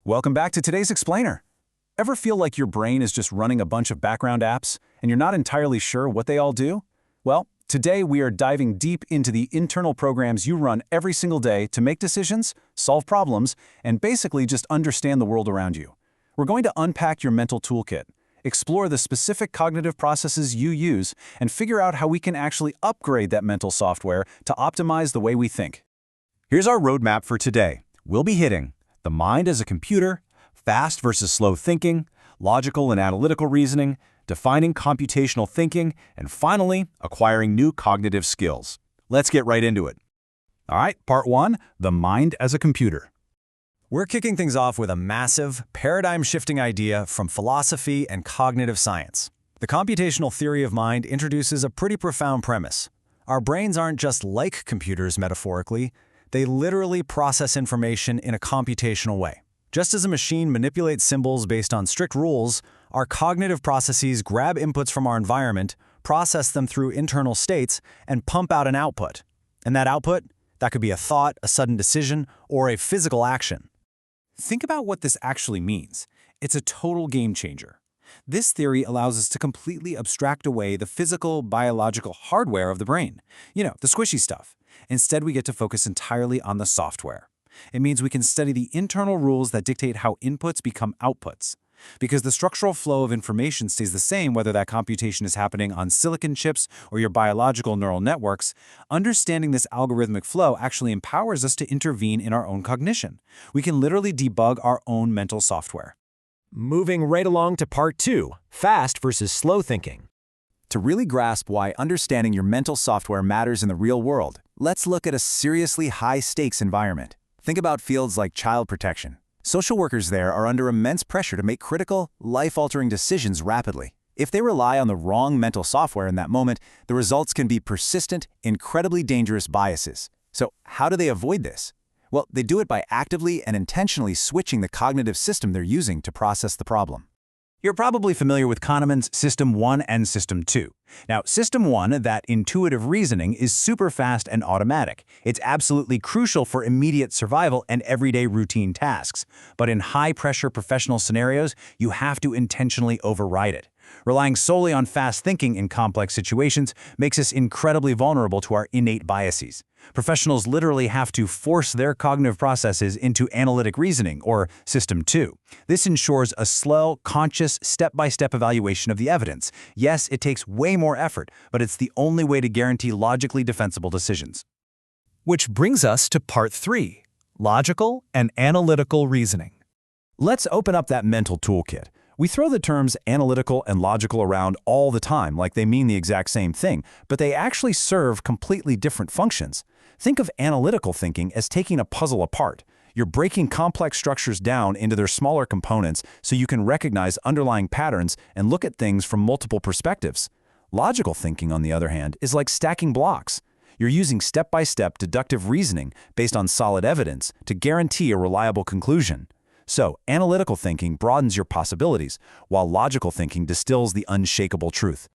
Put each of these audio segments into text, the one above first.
Welcome back to today's Explainer. Ever feel like your brain is just running a bunch of background apps and you're not entirely sure what they all do? Well, today we are diving deep into the internal programs you run every single day to make decisions, solve problems, and basically just understand the world around you. We're going to unpack your mental toolkit, explore the specific cognitive processes you use, and figure out how we can actually upgrade that mental software to optimize the way we think. Here's our roadmap for today. We'll be hitting the mind as a computer, fast versus slow thinking, logical and analytical reasoning, defining computational thinking, and finally, acquiring new cognitive skills. Let's get right into it. All right, part 1, the mind as a computer. We're kicking things off with a massive, paradigm-shifting idea from philosophy and cognitive science. The computational theory of mind introduces a pretty profound premise. Our brains aren't just like computers metaphorically, they literally process information in a computational way. Just as a machine manipulates symbols based on strict rules, our cognitive processes grab inputs from our environment, process them through internal states, and pump out an output. And that output, that could be a thought, a sudden decision, or a physical action. Think about what this actually means. It's a total game changer. This theory allows us to completely abstract away the physical, biological hardware of the brain. You know, the squishy stuff. Instead, we get to focus entirely on the software. It means we can study the internal rules that dictate how inputs become outputs. Because the structural flow of information stays the same whether that computation is happening on silicon chips or your biological neural networks, understanding this algorithmic flow actually empowers us to intervene in our own cognition. We can literally debug our own mental software. Moving right along to part 2, fast versus slow thinking. To really grasp why understanding your mental software matters in the real world, let's look at a seriously high-stakes environment. Think about fields like child protection. Social workers there are under immense pressure to make critical, life-altering decisions rapidly. If they rely on the wrong mental software in that moment, the results can be persistent, incredibly dangerous biases. So how do they avoid this? Well, they do it by actively and intentionally switching the cognitive system they're using to process the problem. You're probably familiar with Kahneman's System 1 and System 2. Now, System 1, that intuitive reasoning, is super fast and automatic. It's absolutely crucial for immediate survival and everyday routine tasks. But in high-pressure professional scenarios, you have to intentionally override it. Relying solely on fast thinking in complex situations makes us incredibly vulnerable to our innate biases. Professionals literally have to force their cognitive processes into analytic reasoning, or System 2. This ensures a slow, conscious, step-by-step evaluation of the evidence. Yes, it takes way more effort, but it's the only way to guarantee logically defensible decisions. Which brings us to part 3, logical and analytical reasoning. Let's open up that mental toolkit. We throw the terms analytical and logical around all the time like they mean the exact same thing, but they actually serve completely different functions. Think of analytical thinking as taking a puzzle apart. You're breaking complex structures down into their smaller components so you can recognize underlying patterns and look at things from multiple perspectives. Logical thinking, on the other hand, is like stacking blocks. You're using step-by-step deductive reasoning based on solid evidence to guarantee a reliable conclusion. So, analytical thinking broadens your possibilities, while logical thinking distills the unshakable truth.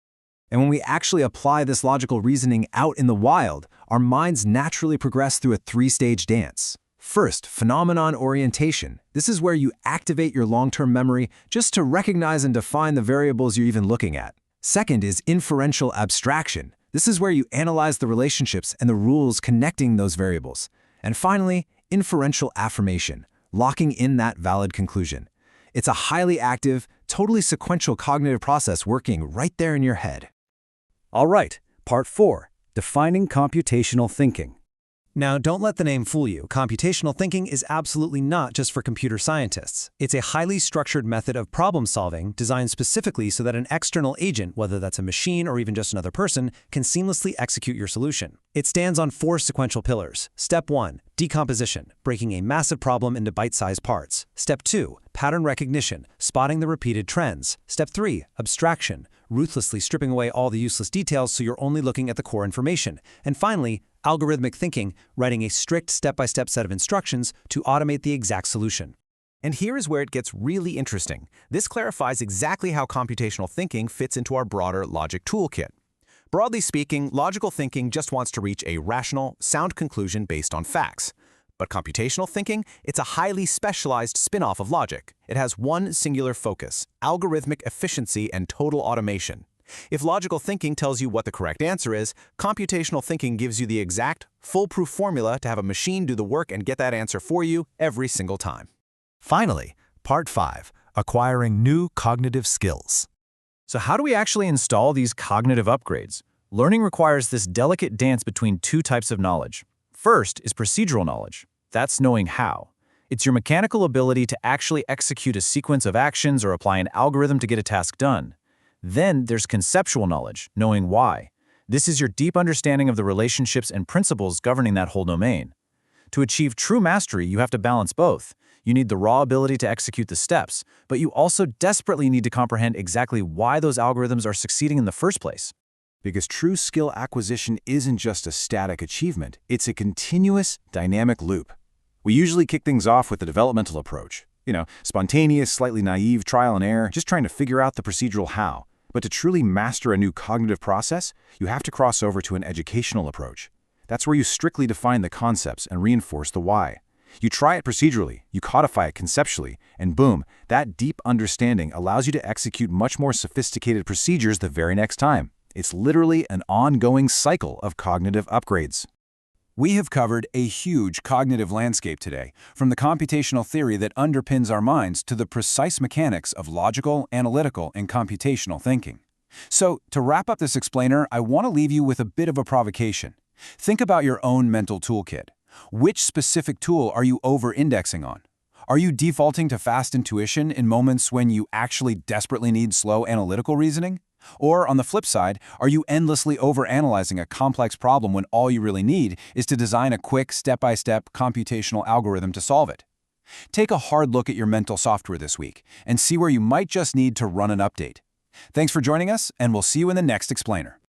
And when we actually apply this logical reasoning out in the wild, our minds naturally progress through a 3-stage dance. First, phenomenon orientation. This is where you activate your long-term memory just to recognize and define the variables you're even looking at. Second is inferential abstraction. This is where you analyze the relationships and the rules connecting those variables. And finally, inferential affirmation, locking in that valid conclusion. It's a highly active, totally sequential cognitive process working right there in your head. All right, part 4, defining computational thinking. Now, don't let the name fool you. Computational thinking is absolutely not just for computer scientists. It's a highly structured method of problem solving designed specifically so that an external agent, whether that's a machine or even just another person, can seamlessly execute your solution. It stands on 4 sequential pillars. Step 1, decomposition, breaking a massive problem into bite-sized parts. Step 2, pattern recognition, spotting the repeated trends. Step 3, abstraction, ruthlessly stripping away all the useless details so you're only looking at the core information. And finally, algorithmic thinking, writing a strict step-by-step set of instructions to automate the exact solution. And here is where it gets really interesting. This clarifies exactly how computational thinking fits into our broader logic toolkit. Broadly speaking, logical thinking just wants to reach a rational, sound conclusion based on facts. But computational thinking, it's a highly specialized spin-off of logic. It has one singular focus: algorithmic efficiency and total automation. If logical thinking tells you what the correct answer is, computational thinking gives you the exact, foolproof formula to have a machine do the work and get that answer for you every single time. Finally, Part 5, Acquiring New Cognitive Skills. So how do we actually install these cognitive upgrades? Learning requires this delicate dance between two types of knowledge. First is procedural knowledge. That's knowing how. It's your mechanical ability to actually execute a sequence of actions or apply an algorithm to get a task done. Then there's conceptual knowledge, knowing why. This is your deep understanding of the relationships and principles governing that whole domain. To achieve true mastery, you have to balance both. You need the raw ability to execute the steps, but you also desperately need to comprehend exactly why those algorithms are succeeding in the first place. Because true skill acquisition isn't just a static achievement, it's a continuous, dynamic loop. We usually kick things off with the developmental approach. Spontaneous, slightly naive trial and error, just trying to figure out the procedural how. But to truly master a new cognitive process, you have to cross over to an educational approach. That's where you strictly define the concepts and reinforce the why. You try it procedurally, you codify it conceptually, and boom, that deep understanding allows you to execute much more sophisticated procedures the very next time. It's literally an ongoing cycle of cognitive upgrades. We have covered a huge cognitive landscape today, from the computational theory that underpins our minds to the precise mechanics of logical, analytical, and computational thinking. So, to wrap up this explainer, I want to leave you with a bit of a provocation. Think about your own mental toolkit. Which specific tool are you over-indexing on? Are you defaulting to fast intuition in moments when you actually desperately need slow analytical reasoning? Or, on the flip side, are you endlessly overanalyzing a complex problem when all you really need is to design a quick, step-by-step computational algorithm to solve it? Take a hard look at your mental software this week and see where you might just need to run an update. Thanks for joining us, and we'll see you in the next explainer.